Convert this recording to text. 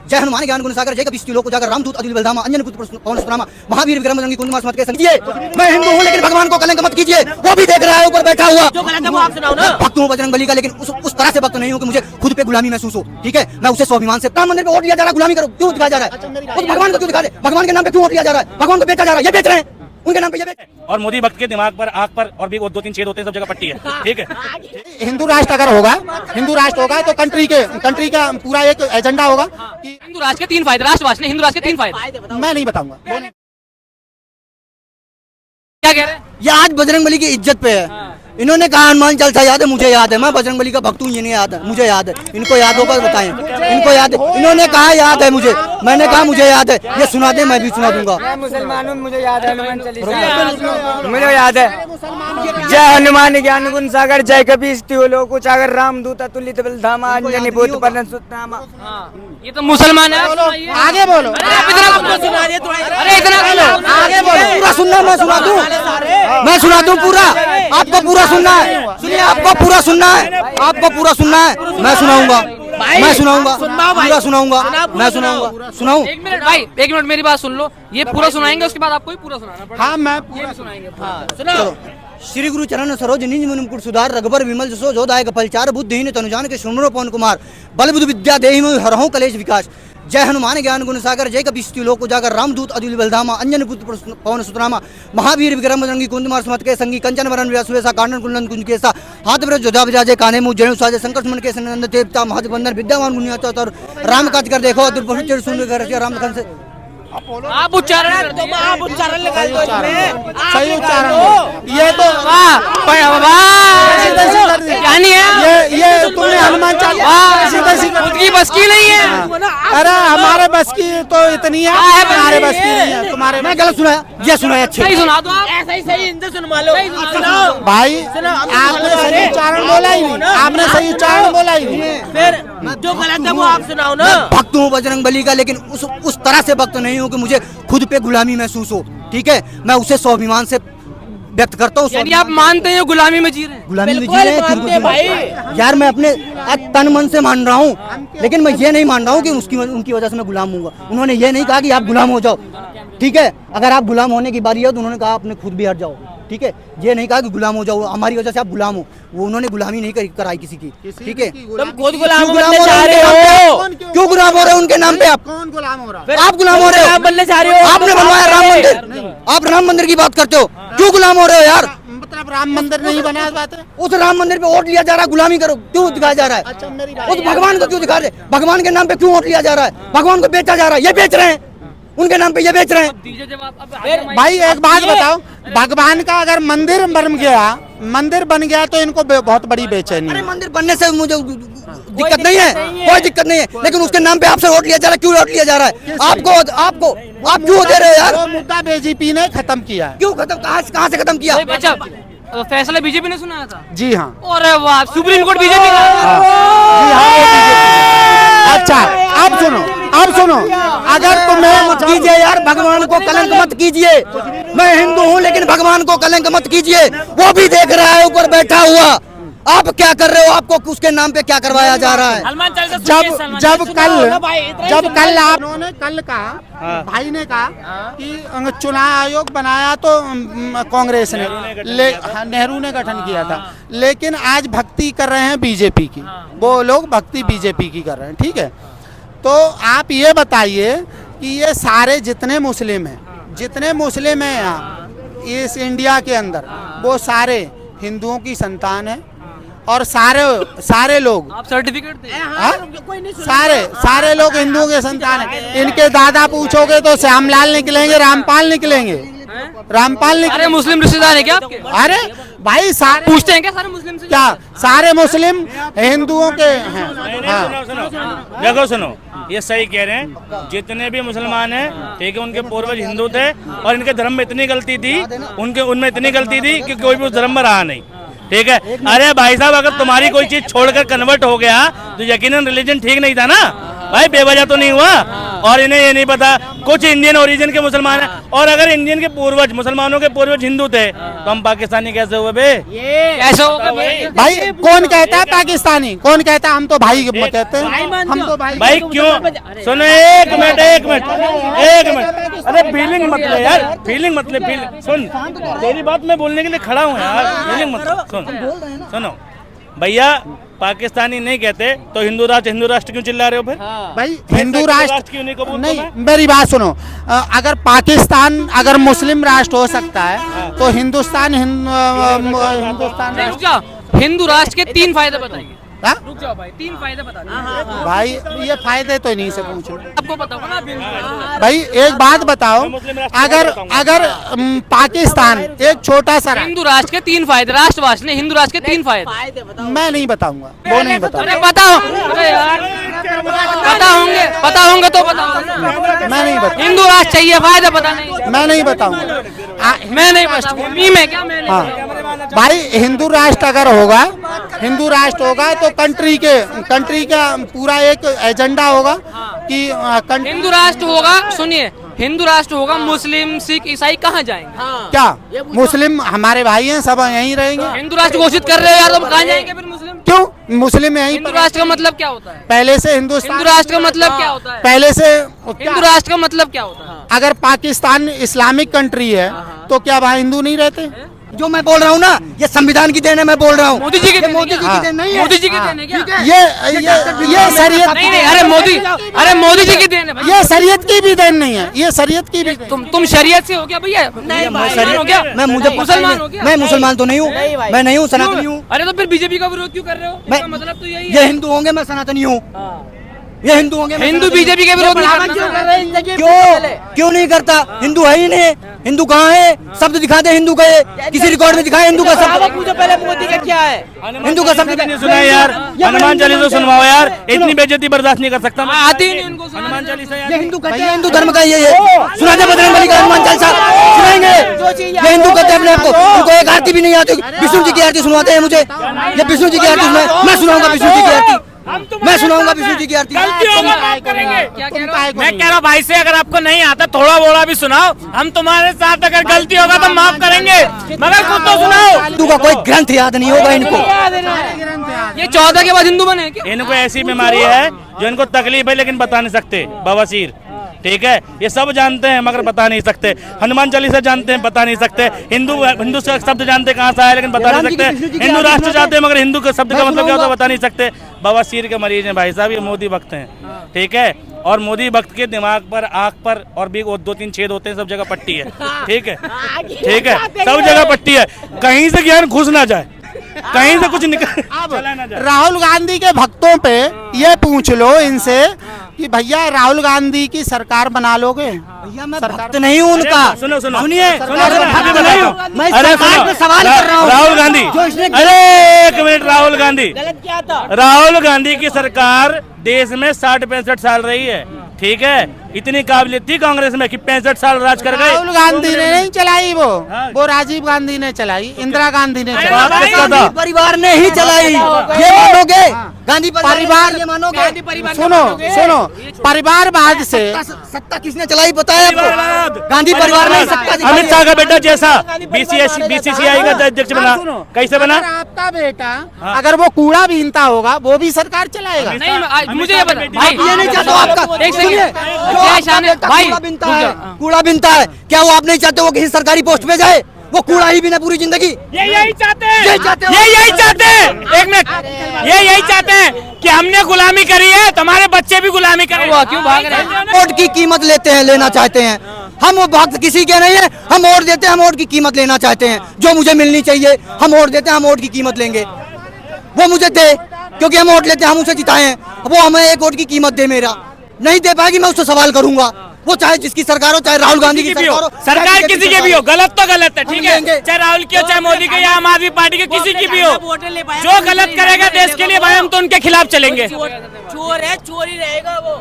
जय हनुमान ज्ञान गुण सागर जय कपीस लोक उजागर रामदूत अतुलित बलधामा अंजनी पुत्र पवन सुत नामा महावीर विक्रम बजरंगी कुंड मास मत के संग मैं हिंदू हूँ लेकिन भगवान को कलंक मत कीजिए। वो भी देख रहा है ऊपर बैठा हुआ। जो गलत है वो आप सुनाओ ना। भक्त हूँ बजरंग बली का, लेकिन उस तरह से भक्त नहीं हूँ कि मुझे खुद पे गुलामी महसूस हो। ठीक है, मैं उसे स्वाभिमान से राम मंदिर पे वोट लिया जा रहा है, गुलामी करो क्यों दिखाया जा रहा है? भगवान को क्यों दिखा दे? भगवान के नाम पे क्यों वोट लिया जा रहा है? भगवान को बेचा जा रहा है, ये बेच रहे हैं उनके नाम पे, ये बेच। और मोदी भक्त के दिमाग पर, आंख पर और भी 2-3 छेद होते हैं, सब जगह पट्टी है। ठीक है, हिंदू राष्ट्र अगर होगा, हिंदू राष्ट्र होगा तो कंट्री का पूरा एक एजेंडा होगा कि हिंदू राष्ट्र के 3 फायदे, राष्ट्रवाद ने हिंदू राष्ट्र के 3 फायदे मैं नहीं बताऊंगा। क्या कह रहे हैं? ये आज बजरंग बली की इज्जत पे है। इन्होंने कहा हनुमान चालीसा याद है, मुझे याद है, मैं बजरंग बली का भक्त हूँ, ये नहीं याद है, मुझे याद है। इनको याद होगा बताएं, इनको याद है? इन्होंने कहा याद है मुझे, मैंने कहा मुझे याद है, ये सुना दे मैं भी सुना दूंगा। मैं मुसलमान हूँ, मुझे याद है हनुमान चालीसा, मुझे याद है। जय हनुमान ज्ञान गुण सागर जय कपीस लोक उजागर रामदूत अतुलित बलधामा अंजनी पुत्र पवन सुत नामा। ये तो मुसलमान है। आगे बोलो, अरे इतना आगे बोलो। पूरा सुनना, मैं सुना दूं, मैं सुना दूं पूरा। आपको पूरा सुनना है, सुनिए, आपको पूरा सुनना है, आपको पूरा सुनना है, मैं सुनाऊंगा, मैं सुनाऊंगा, पूरा सुनाऊंगा, मैं सुनाऊंगा। सुनाऊं? 1 मिनट भाई, 1 मिनट मेरी बात सुन लो। ये पूरा सुनाएंगे, उसके बाद आपको ही पूरा सुनाना पड़ेगा। हाँ मैं पूरा सुनाएंगे। चलो। श्री गुरु चरण सरोज निज मन मुकुट सुधार रघुबर विमल जसो जोदायक फलचार बुद्धिहीन तनुजान के सुमरो पवन कुमार बल बुद्धि विद्या देहि में हरहु कलेश विकास। जय हनुमान ज्ञान गुण सागर जय कपीस लोक उजागर रामदूत अतुलित बलधामा अंजनी पुत्र पवन सुत नामा महावीर विक्रम बजरंगी कुंड मास मत के संगी कंचन वरण व्यासुवेसा कांडन कुंडन कुंज केसा हाथ ब्रज जोधा बजाजे काने मुँह जयु साजे संकट मन के नंद देवता महत्वंदन विद्यावान गुनिया चौतर राम काज कर देखो दुर्पहुंच सुन कर राम लखन से। आप उच्चारण कर दो, आप उच्चारण लगा दो इसमें, सही उच्चारण ये तो यानी है ये तुमने हनुमान चालीसा खुद की बस की नहीं है। अरे हमारे बस की तो इतनी है, हमारे बस की नहीं है। तुम्हारे मैं गलत सुनाया, ये सुनाया अच्छे सही सुना दो आप। ऐसा ही सही हिंदी सुनवा लो। भाई आपने सही उच्चारण बोला ही नहीं, आपने सही उच्चारण बोला ही नहीं। फिर जो गलत है वो आप सुनाओ ना। भक्त हूँ बजरंग बली का, लेकिन उस तरह से भक्त नहीं हूँ कि मुझे खुद पे गुलामी महसूस हो। ठीक है, मैं उसे स्वाभिमान से व्यक्त करता हूँ। यानी आप मानते हैं गुलामी में जी रहे हैं? गुलामी में जी रहे हैं भाई। यार, मैं अपने तन मन से मान रहा हूँ, लेकिन मैं ये नहीं मान रहा हूँ कि उनकी वजह से मैं गुलाम हूँगा। उन्होंने ये नहीं कहा कि आप गुलाम हो जाओ। ठीक है, अगर आप गुलाम होने की बारी है तो उन्होंने कहा आपने खुद भी हट जाओ। ठीक है, ये नहीं कहा कि गुलाम हो जाओ, हमारी वजह से आप गुलाम हो। वो उन्होंने गुलामी नहीं कराई किसी की। ठीक है, तुम खुद गुलाम बनना चाह रहे हो, क्यों गुलाम हो रहे हो उनके नाम पे? आप कौन गुलाम हो रहा है? आप गुलाम हो रहे हो, आप बनना चाह रहे हो। आपने बनवाया राम मंदिर, आप राम मंदिर की बात करते हो, क्यों गुलाम हो रहे हो यार? मतलब राम मंदिर नहीं बना बात है। उस राम मंदिर पे वोट लिया जा रहा है, गुलामी करो क्यों दिखाया जा रहा है? अच्छा मेरी बात, उस भगवान को क्यों दिखा रहे? भगवान के नाम पे क्यों वोट लिया जा रहा है? भगवान को बेचा जा रहा है, ये बेच रहे हैं उनके नाम पे, ये बेच रहे हैं। भाई एक बात बताओ, भगवान का अगर मंदिर बन गया तो इनको बहुत बड़ी बेचैनी अरे है। मंदिर बनने से मुझे दिक्कत नहीं है, कोई दिक्कत नहीं है, लेकिन उसके नाम पे आपसे वोट लिया जा रहा है। क्यों वोट लिया जा रहा है? आपको आप क्यों दे रहे हो यार? वो मुद्दा बीजेपी ने खत्म किया है। क्यों खत्म? कहाँ से खत्म किया? अच्छा, फैसला बीजेपी ने सुनाया था? जी हाँ। अरे वाह, सुप्रीम कोर्ट बीजेपी का। जी हाँ, वो BJP। अच्छा अब सुनो, अगर तुम्हें मत कीजिए यार, भगवान को कलंक मत कीजिए। मैं हिंदू हूँ लेकिन भगवान को कलंक मत कीजिए। वो भी देख रहा है ऊपर बैठा हुआ। आप क्या कर रहे हो? आपको उसके नाम पे क्या करवाया जा रहा है? जब कल आपने कल कहा, भाई ने कहा कि चुनाव आयोग बनाया तो कांग्रेस ने, नेहरू ने गठन किया था, लेकिन आज भक्ति कर रहे हैं बीजेपी की। वो लोग भक्ति बीजेपी की कर रहे हैं। ठीक है, तो आप ये बताइए कि ये सारे जितने मुस्लिम हैं यहाँ इस इंडिया के अंदर, वो सारे हिंदुओं की संतान है और सारे लोग आप सर्टिफिकेट दे। सारे लोग हिंदुओं के संतान है। इनके दादा पूछोगे तो श्यामलाल निकलेंगे, रामपाल निकलेंगे। अरे मुस्लिम रिश्तेदार है क्या आपके? अरे भाई सारे पूछते हैं क्या सारे मुस्लिम से? क्या सारे मुस्लिम हिंदुओं के हैं? देखो सुनो, ये सही कह रहे हैं, जितने भी मुसलमान हैं, ठीक है, उनके पूर्वज हिंदू थे और इनके धर्म में इतनी गलती थी, उनमें इतनी गलती थी कि कोई भी उस धर्म में रहा नहीं। ठीक है, अरे भाई साहब, अगर तुम्हारी कोई चीज छोड़कर कन्वर्ट हो गया तो यकीनन रिलीजन ठीक नहीं था ना। भाई बेवजह तो नहीं हुआ। और इन्हें ये नहीं पता कुछ इंडियन ओरिजिन के मुसलमान हैं, और अगर इंडियन के पूर्वज मुसलमानों के पूर्वज हिंदू थे तो हम पाकिस्तानी कैसे हुए बे? कैसे होगा भाई कौन कहता है पाकिस्तानी, कौन कहता है? हम तो भाई कहते हैं, हम तो भाई क्यों? सुनो एक मिनट, अरे फीलिंग मत ले यार, फीलिंग मत ले, सुन तेरी बात मैं बोलने के लिए खड़ा हूँ यार, फीलिंग मत सुनो भैया, पाकिस्तानी नहीं कहते तो हिंदू राष्ट्र क्यों चिल्ला रहे हो फिर? भाई हिंदू राष्ट्र क्यों नहीं कबूल? नहीं, मेरी बात सुनो, अगर पाकिस्तान अगर मुस्लिम राष्ट्र हो सकता है तो हिंदुस्तान रुक जाओ, हिंदू राष्ट्र के 3 फायदे बताइए। हाँ? रुक जाओ भाई, 3 फायदे बता दीजिए। भाई ये फायदे तो इन्हीं से पूछो। आपको पता होगा ना। भाई एक बात बताओ, अगर पाकिस्तान एक छोटा सा हिंदू राष्ट्र के 3 फायदे, राष्ट्रवाद ने हिंदू राष्ट्र के 3 फायदे। मैं नहीं बताऊंगा, वो नहीं बताऊंगा। अरे बताओ, अरे यार पता होंगे तो बताओ। मैं नहीं बताऊंगा। हिंदू राष्ट्र चाहिए, फायदे पता नहीं। मैं नहीं बताऊंगा। मैं नहीं बताऊंगा, मैं क्या मैं नहीं। हाँ भाई, हिंदू राष्ट्र अगर होगा, हिंदू राष्ट्र होगा तो कंट्री का पूरा एक एजेंडा होगा कि हिंदू राष्ट्र होगा। सुनिए, हिंदू राष्ट्र होगा, मुस्लिम सिख ईसाई कहाँ जाएंगे? क्या मुस्लिम हमारे भाई हैं, सब यहीं रहेंगे। हिंदू राष्ट्र घोषित कर रहे हो यार, तो कहाँ जाएंगे फिर मुस्लिम? क्यों? मुस्लिम यहीं हिंदू राष्ट्र का मतलब क्या होता है? पहले से हिंदुस्तान। हिंदू राष्ट्र का मतलब क्या होता है? पहले से हिंदू राष्ट्र का मतलब क्या होता है? अगर पाकिस्तान इस्लामिक कंट्री है तो क्या वहाँ हिंदू नहीं रहते? जो मैं बोल रहा हूँ ना, ये संविधान की देन है, मैं बोल रहा हूँ। मोदी जी की मोदी जी की देन नहीं है। मोदी जी की देन है क्या? ये शरीयत नहीं, अरे मोदी जी की देन है भाई। ये शरीयत की भी देन नहीं है, ये शरीयत की भी तुम शरीयत से हो क्या भैया? शरीयत हो क्या? मैं मुझे मुसलमान हो क्या? मैं मुसलमान तो नहीं हूँ, मैं नहीं हूँ, सनातनी हूँ। अरे तो फिर बीजेपी का विरोध क्यों कर रहे हो? मैं मतलब तो यही ये हिंदू होंगे, मैं सनातनी हूँ। ये हिंदू होंगे, हिंदू बीजेपी के विरोध क्यों नहीं करता? हिंदू है ही नहीं। हिंदू कहाँ है? शब्द दिखा दे हिंदू का, किसी रिकॉर्ड में दिखाए हिंदू का शब्द। मुझे पहले मोदी का क्या है? हिंदू का शब्द नहीं सुना यार, हनुमान चालीसा सुनवाओ यार, इतनी बेइज्जती बर्दाश्त नहीं कर सकता मैं। आती ही नहीं इनको हनुमान चालीसा यार, ये हिंदू कहते हैं, हिंदू धर्म का ये सुना दे, बजरंगबली का हनुमान चालीसा सुनाएंगे। ये हिंदू कहते हैं अपने आप को, उनको एक आरती भी नहीं आती। विष्णु जी की आरती सुनवाते हैं मुझे, ये विष्णु जी की आरती मैं सुनाऊंगा, विष्णु जी की आरती मैं सुनाऊंगा, विष्णु जी की आरती। क्या कह रहे हो? मैं कह रहा हूँ भाई से, अगर आपको नहीं आता थोड़ा बोड़ा भी सुनाओ, हम तुम्हारे साथ अगर गलती होगा तो माफ करेंगे, मगर कुछ तो सुनाओ। हिंदू का कोई ग्रंथ याद नहीं होगा इनको। ये 14 के बाद हिंदू बने क्या? इनको ऐसी बीमारी है जो इनको तकलीफ है लेकिन बता नहीं सकते, बवासीर। ठीक है, ये सब जानते हैं मगर बता नहीं सकते। हनुमान चालीसा जानते हैं, बता नहीं सकते। हिंदू शब्द जानते कहाँ से आया लेकिन बता नहीं सकते। हिंदू राष्ट्र चाहते हैं मगर हिंदू के शब्द का मतलब क्या होता है बता नहीं सकते। बवासीर के मरीज हैं भाई साहब, ये मोदी भक्त हैं। ठीक है, और मोदी भक्त के दिमाग पर, आंख पर और भी 2-3 छेद होते हैं, सब जगह पट्टी है। ठीक है, ठीक है, सब जगह पट्टी है, कहीं से ज्ञान घुस ना जाए, कहीं से कुछ निकल चला ना जाए। राहुल गांधी के भक्तों पे ये पूछ लो इनसे कि भैया राहुल गांधी की सरकार बना लोगे? भैया मैं भक्त नहीं हूँ उनका। सुनो सुनिए, मैं अरे सरकार पे सवाल कर रहा हूँ। राहुल गांधी, जो इसने अरे एक मिनट, राहुल गांधी, राहुल गांधी की सरकार देश में 60-65 साल रही है। ठीक है, इतनी काबिलियत थी कांग्रेस में कि 65 साल राज कर गए। राहुल गांधी ने नहीं चलाई, वो राजीव गांधी ने चलाई, इंदिरा गांधी ने चलाई, गांधी परिवार ने ही चलाई। ये मानोगे? गांधी परिवार ये मानोगे? सुनो, परिवारवाद से सत्ता किसने चलाई पता है आपको? गांधी परिवार ने सत्ता दिखाई अमित शाह का बेटा जैसा बीसीसीआई का अध्यक्ष बना, कैसे बना? आपका बेटा अगर वो कूड़ा बीनता होगा वो भी सरकार चलाएगा। नहीं, मुझे ये बता भाई, ये नहीं चाहते हो आपका। एक सेकंड भाई, कूड़ा बिनता है, क्या वो आप नहीं चाहते वो किसी सरकारी पोस्ट पे जाए? वो कूड़ा ही बिना पूरी जिंदगी। यही चाहते हैं, यही चाहते हो? यही चाहते हैं। एक मिनट, यही चाहते हैं कि हमने गुलामी करी है, तुम्हारे बच्चे भी गुलामी करें। क्यों भाग रहे हैं? वोट की कीमत लेते हैं, लेना चाहते हैं। हम वो भक्त किसी के नहीं है, हम वोट देते हैं, हम वोट की कीमत लेना चाहते हैं। जो मुझे मिलनी चाहिए हम वोट देते हैं, हम वोट की कीमत लेंगे। वो मुझे दे, क्योंकि हम वोट लेते हैं, हम उसे जिताए हैं। वो हमें एक वोट की कीमत दे, मेरा नहीं दे पाएगी, मैं उससे सवाल करूंगा। वो चाहे जिसकी सरकार हो, चाहे राहुल गांधी की सरकार हो, सरकार किसी की भी हो, गलत तो गलत है। ठीक है, लेंगे। चाहे राहुल की हो, चाहे मोदी की, या आम आदमी पार्टी की, किसी की भी हो, जो गलत करेगा देश के लिए भाई हम तो उनके खिलाफ चलेंगे। चोर है, चोर ही रहेगा वो।